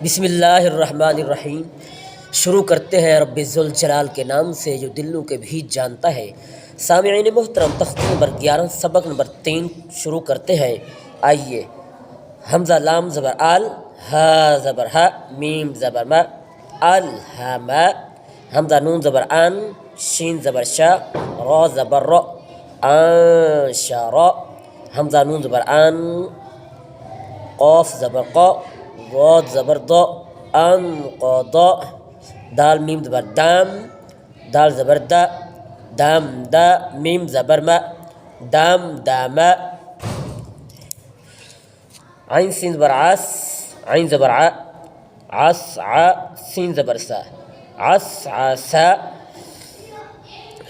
بسم اللہ الرحمن الرحیم۔ شروع کرتے ہیں رب ذوالجلال کے نام سے جو دلوں کے بھی جانتا ہے۔ سامعین محترم، تختی نمبر 11 سبق نمبر 3 شروع کرتے ہیں۔ آئیے، حمزہ لام زبر آل، ہا زبر ہا، میم زبر ما، الہما، حمزہ نون زبر آن، شین زبر شا، را زبر را، انشارا، حمزہ نون زبر آن، قاف زبر قا، ضاد زبر ضا، انقضا، دال میم زبر دام، دال زبر دا، دام دا، میم زبر ما، دام داما، عین سین زبر عاس، عین زبر ع، عس ع، سین زبر سا، عس عسا،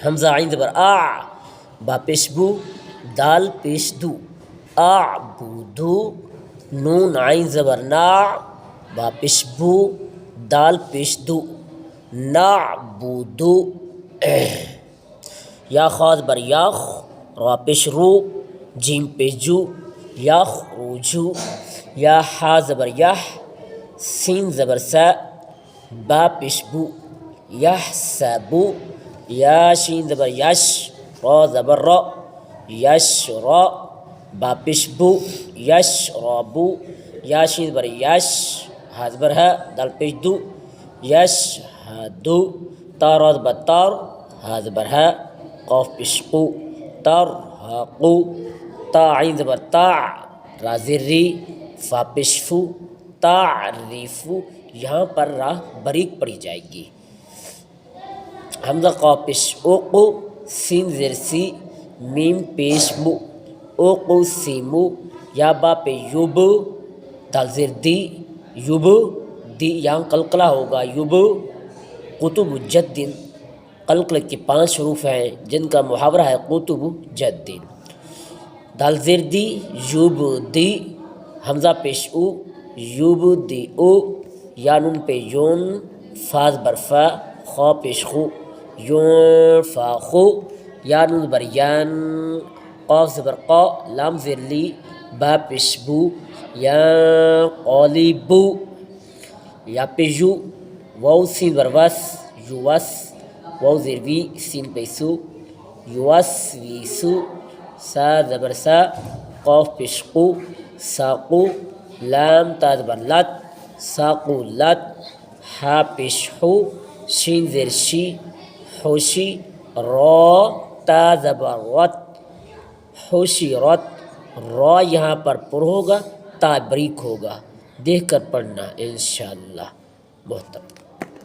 حمزہ عین زبر آ، با پیش بو، دال پیش دو، اعبدو، نون عین زبر نا، با پیش بو، دال پیش دو، نعبدو، یا خا زبر یاخ، را پیش رو، جیم پیش جو، یخرجو، یا حا زبر یح، سین زبر سا، با پیش بو، یحسبو، یا شین زبر یش، را زبر را، یشرا، با پیش بو، یشربو، یا شین زبر یش، ہا زبر ہا، دال پیش دو، یشہدو، تا را زبر تار، ہا زبر ہا، قاف پیش قو، ترہقو، تا عین زبر تا، را زیر ری، فا پیش فو، تعریفو، یہاں پر راہ باریک پڑھی جائے گی۔ حمزہ قاف پیش اوقو، سین زیر سی، میم پیش مو، اوقو سیمو، یا با پہ یوب، دال زیر دی، یوب دی، یہاں قلقلہ ہوگا، یوب قطب جد، قلقلہ کے 5 حروف ہیں جن کا محاورہ ہے قطب جد، دال زیر دی، یوب دی، حمزہ پیش او، یوب دی او، یا نون پہ یون، فا زبر فا، خا پیش خو، یون فا خو، یا نون زبر یان، قاف زبر قا، لام زیر لی، با پیش بو، یا قالیبو، یا پیجو، واو سین زبر وس، یوس، واو زیر وی، سین پیسو، یوسویسو، سا زبر سا، قاف پیش قو، ساقو، لام تا زبر لت، ساقو لت، ہا پیش حو، شین زیر شی، حوشی، را تا زبر رت، حوشی رت، را یہاں پر پر ہوگا، تا بریک ہوگا، دیکھ کر پڑھنا انشاءاللہ محترم۔